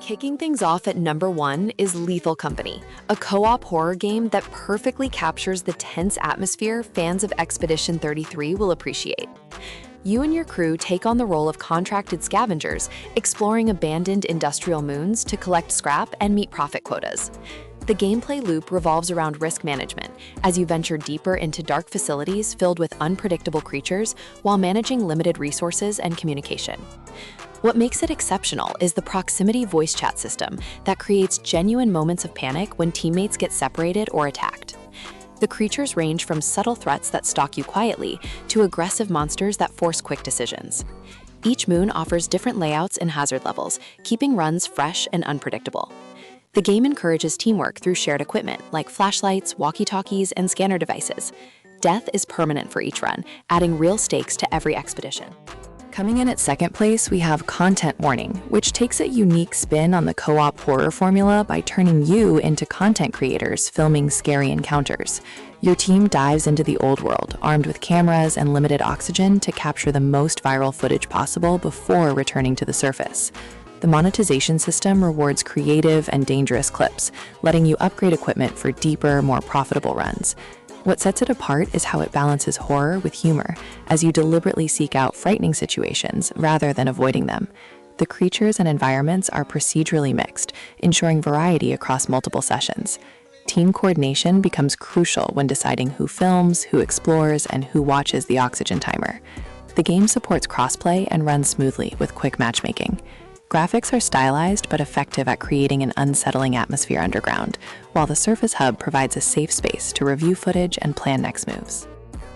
Kicking things off at number 1 is Lethal Company, a co-op horror game that perfectly captures the tense atmosphere fans of Expedition 33 will appreciate. You and your crew take on the role of contracted scavengers, exploring abandoned industrial moons to collect scrap and meet profit quotas. The gameplay loop revolves around risk management as you venture deeper into dark facilities filled with unpredictable creatures while managing limited resources and communication. What makes it exceptional is the proximity voice chat system that creates genuine moments of panic when teammates get separated or attacked. The creatures range from subtle threats that stalk you quietly to aggressive monsters that force quick decisions. Each moon offers different layouts and hazard levels, keeping runs fresh and unpredictable. The game encourages teamwork through shared equipment like flashlights, walkie-talkies, and scanner devices. Death is permanent for each run, adding real stakes to every expedition. Coming in at second place, we have Content Warning, which takes a unique spin on the co-op horror formula by turning you into content creators filming scary encounters. Your team dives into the old world, armed with cameras and limited oxygen to capture the most viral footage possible before returning to the surface. The monetization system rewards creative and dangerous clips, letting you upgrade equipment for deeper, more profitable runs. What sets it apart is how it balances horror with humor, as you deliberately seek out frightening situations rather than avoiding them. The creatures and environments are procedurally mixed, ensuring variety across multiple sessions. Team coordination becomes crucial when deciding who films, who explores, and who watches the oxygen timer. The game supports crossplay and runs smoothly with quick matchmaking. Graphics are stylized but effective at creating an unsettling atmosphere underground, while the Surface Hub provides a safe space to review footage and plan next moves.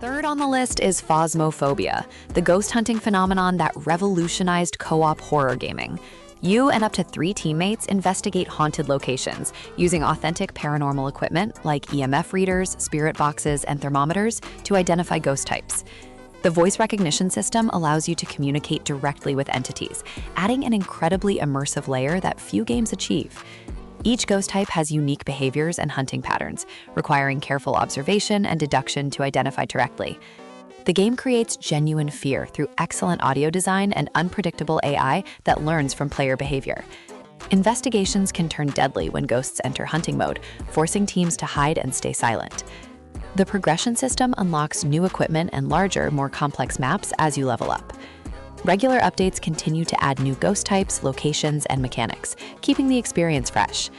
Third on the list is Phasmophobia, the ghost hunting phenomenon that revolutionized co-op horror gaming. You and up to 3 teammates investigate haunted locations using authentic paranormal equipment like EMF readers, spirit boxes, and thermometers to identify ghost types. The voice recognition system allows you to communicate directly with entities, adding an incredibly immersive layer that few games achieve. Each ghost type has unique behaviors and hunting patterns, requiring careful observation and deduction to identify directly. The game creates genuine fear through excellent audio design and unpredictable AI that learns from player behavior. Investigations can turn deadly when ghosts enter hunting mode, forcing teams to hide and stay silent. The progression system unlocks new equipment and larger, more complex maps as you level up. Regular updates continue to add new ghost types, locations, and mechanics, keeping the experience fresh.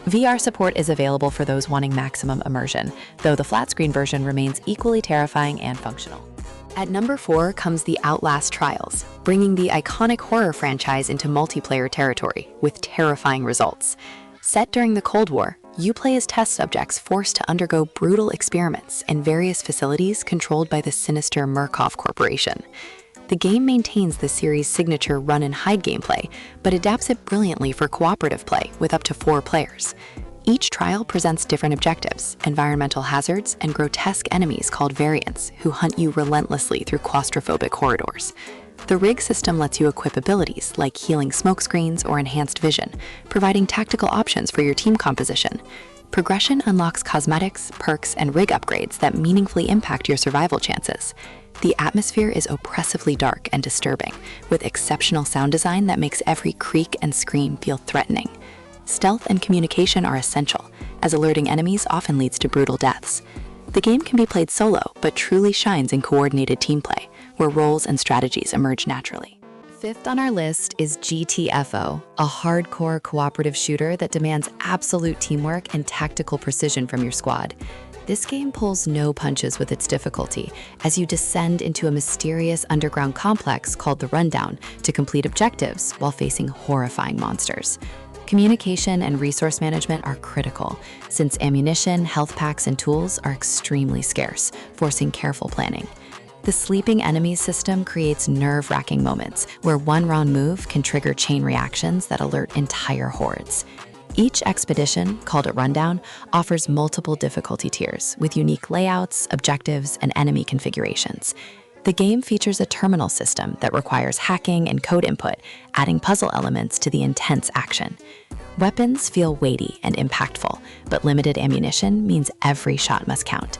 VR support is available for those wanting maximum immersion, though the flat-screen version remains equally terrifying and functional. At number 4 comes the Outlast Trials, bringing the iconic horror franchise into multiplayer territory with terrifying results. Set during the Cold War, you play as test subjects forced to undergo brutal experiments in various facilities controlled by the sinister Murkoff Corporation. The game maintains the series' signature run-and-hide gameplay, but adapts it brilliantly for cooperative play with up to 4 players. Each trial presents different objectives, environmental hazards, and grotesque enemies called variants who hunt you relentlessly through claustrophobic corridors. The rig system lets you equip abilities like healing smokescreens or enhanced vision, providing tactical options for your team composition. Progression unlocks cosmetics, perks, and rig upgrades that meaningfully impact your survival chances. The atmosphere is oppressively dark and disturbing, with exceptional sound design that makes every creak and scream feel threatening. Stealth and communication are essential, as alerting enemies often leads to brutal deaths. The game can be played solo, but truly shines in coordinated team play, where roles and strategies emerge naturally. Fifth on our list is GTFO, a hardcore cooperative shooter that demands absolute teamwork and tactical precision from your squad. This game pulls no punches with its difficulty, as you descend into a mysterious underground complex called the Rundown to complete objectives while facing horrifying monsters. Communication and resource management are critical, since ammunition, health packs, and tools are extremely scarce, forcing careful planning. The sleeping enemies system creates nerve-wracking moments where one wrong move can trigger chain reactions that alert entire hordes. Each expedition, called a Rundown, offers multiple difficulty tiers with unique layouts, objectives, and enemy configurations. The game features a terminal system that requires hacking and code input, adding puzzle elements to the intense action. Weapons feel weighty and impactful, but limited ammunition means every shot must count.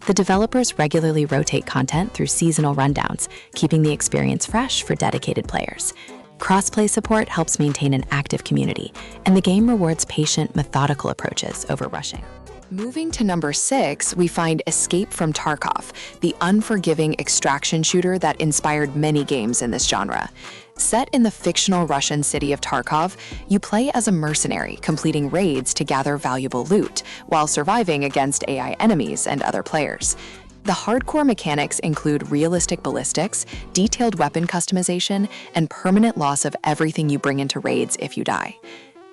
The developers regularly rotate content through seasonal rundowns, keeping the experience fresh for dedicated players. Crossplay support helps maintain an active community, and the game rewards patient, methodical approaches over rushing. Moving to number 6, we find Escape from Tarkov, the unforgiving extraction shooter that inspired many games in this genre. Set in the fictional Russian city of Tarkov, you play as a mercenary, completing raids to gather valuable loot, while surviving against AI enemies and other players. The hardcore mechanics include realistic ballistics, detailed weapon customization, and permanent loss of everything you bring into raids if you die.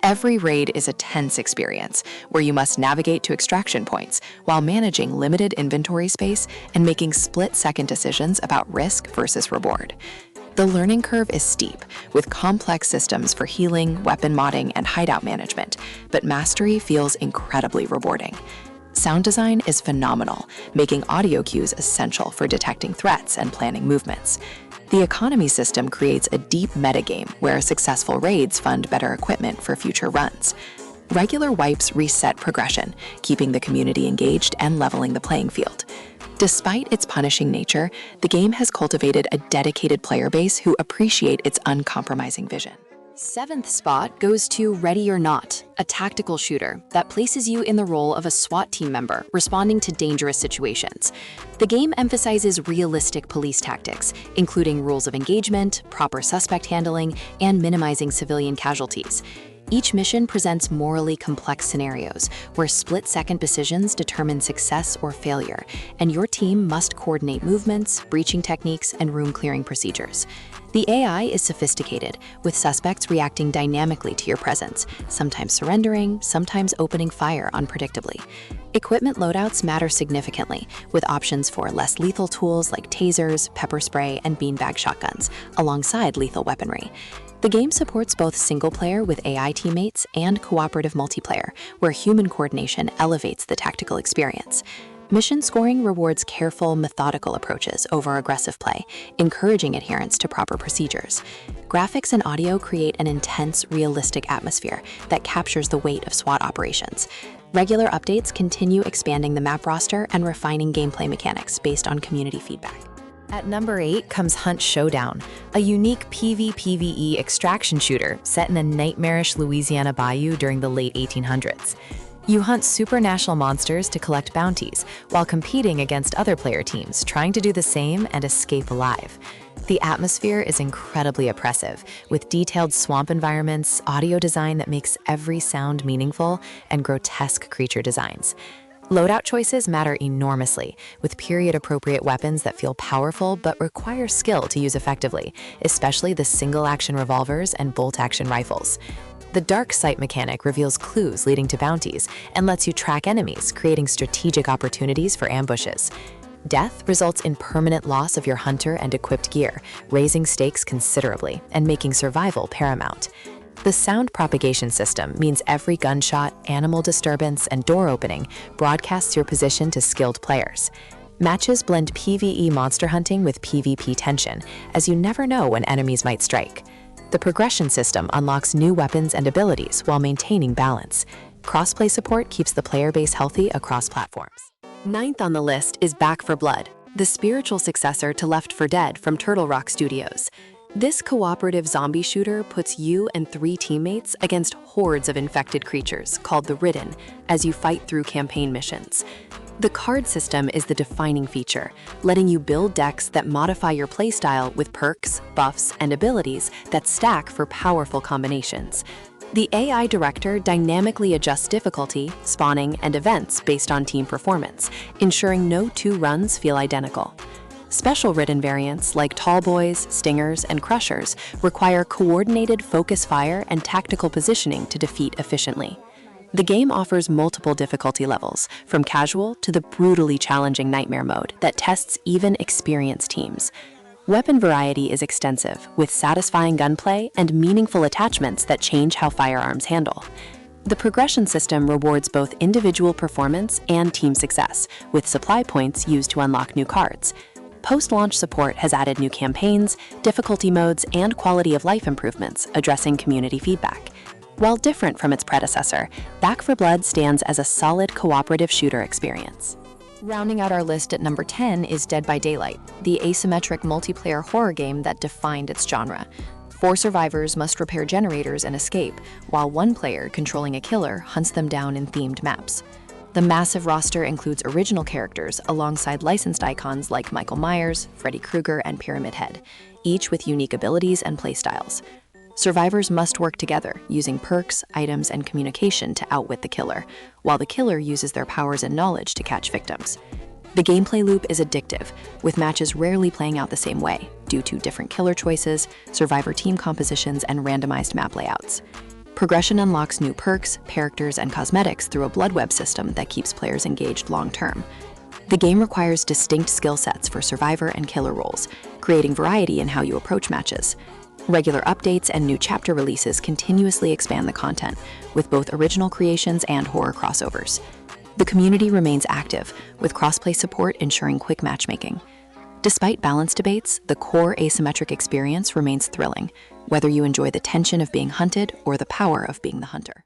Every raid is a tense experience, where you must navigate to extraction points while managing limited inventory space and making split-second decisions about risk versus reward. The learning curve is steep, with complex systems for healing, weapon modding, and hideout management, but mastery feels incredibly rewarding. Sound design is phenomenal, making audio cues essential for detecting threats and planning movements. The economy system creates a deep metagame where successful raids fund better equipment for future runs. Regular wipes reset progression, keeping the community engaged and leveling the playing field. Despite its punishing nature, the game has cultivated a dedicated player base who appreciate its uncompromising vision. 7th spot goes to Ready or Not, a tactical shooter that places you in the role of a SWAT team member responding to dangerous situations. The game emphasizes realistic police tactics, including rules of engagement, proper suspect handling, and minimizing civilian casualties. Each mission presents morally complex scenarios where split-second decisions determine success or failure, and your team must coordinate movements, breaching techniques, and room-clearing procedures. The AI is sophisticated, with suspects reacting dynamically to your presence, sometimes surrendering, sometimes opening fire unpredictably. Equipment loadouts matter significantly, with options for less lethal tools like tasers, pepper spray, and beanbag shotguns, alongside lethal weaponry. The game supports both single-player with AI teammates and cooperative multiplayer, where human coordination elevates the tactical experience. Mission scoring rewards careful, methodical approaches over aggressive play, encouraging adherence to proper procedures. Graphics and audio create an intense, realistic atmosphere that captures the weight of SWAT operations. Regular updates continue expanding the map roster and refining gameplay mechanics based on community feedback. At number 8 comes Hunt Showdown, a unique PvPvE extraction shooter set in a nightmarish Louisiana bayou during the late 1800s. You hunt supranational monsters to collect bounties, while competing against other player teams, trying to do the same and escape alive. The atmosphere is incredibly oppressive, with detailed swamp environments, audio design that makes every sound meaningful, and grotesque creature designs. Loadout choices matter enormously, with period-appropriate weapons that feel powerful but require skill to use effectively, especially the single-action revolvers and bolt-action rifles. The dark sight mechanic reveals clues leading to bounties and lets you track enemies, creating strategic opportunities for ambushes. Death results in permanent loss of your hunter and equipped gear, raising stakes considerably and making survival paramount. The sound propagation system means every gunshot, animal disturbance, and door opening broadcasts your position to skilled players. Matches blend PvE monster hunting with PvP tension, as you never know when enemies might strike. The progression system unlocks new weapons and abilities while maintaining balance. Crossplay support keeps the player base healthy across platforms. 9th on the list is Back 4 Blood, the spiritual successor to Left 4 Dead from Turtle Rock Studios. This cooperative zombie shooter puts you and 3 teammates against hordes of infected creatures called the Ridden as you fight through campaign missions. The card system is the defining feature, letting you build decks that modify your playstyle with perks, buffs, and abilities that stack for powerful combinations. The AI director dynamically adjusts difficulty, spawning, and events based on team performance, ensuring no 2 runs feel identical. Special Ridden variants like Tall Boys, Stingers, and Crushers require coordinated focus fire and tactical positioning to defeat efficiently. The game offers multiple difficulty levels, from casual to the brutally challenging Nightmare mode that tests even experienced teams. Weapon variety is extensive, with satisfying gunplay and meaningful attachments that change how firearms handle. The progression system rewards both individual performance and team success, with supply points used to unlock new cards. Post-launch support has added new campaigns, difficulty modes, and quality of life improvements, addressing community feedback. While different from its predecessor, Back 4 Blood stands as a solid cooperative shooter experience. Rounding out our list at number 10 is Dead by Daylight, the asymmetric multiplayer horror game that defined its genre. 4 survivors must repair generators and escape, while one player, controlling a killer, hunts them down in themed maps. The massive roster includes original characters alongside licensed icons like Michael Myers, Freddy Krueger, and Pyramid Head, each with unique abilities and playstyles. Survivors must work together, using perks, items, and communication to outwit the killer, while the killer uses their powers and knowledge to catch victims. The gameplay loop is addictive, with matches rarely playing out the same way, due to different killer choices, survivor team compositions, and randomized map layouts. Progression unlocks new perks, characters, and cosmetics through a blood web system that keeps players engaged long-term. The game requires distinct skill sets for survivor and killer roles, creating variety in how you approach matches. Regular updates and new chapter releases continuously expand the content, with both original creations and horror crossovers. The community remains active, with crossplay support ensuring quick matchmaking. Despite balance debates, the core asymmetric experience remains thrilling, whether you enjoy the tension of being hunted or the power of being the hunter.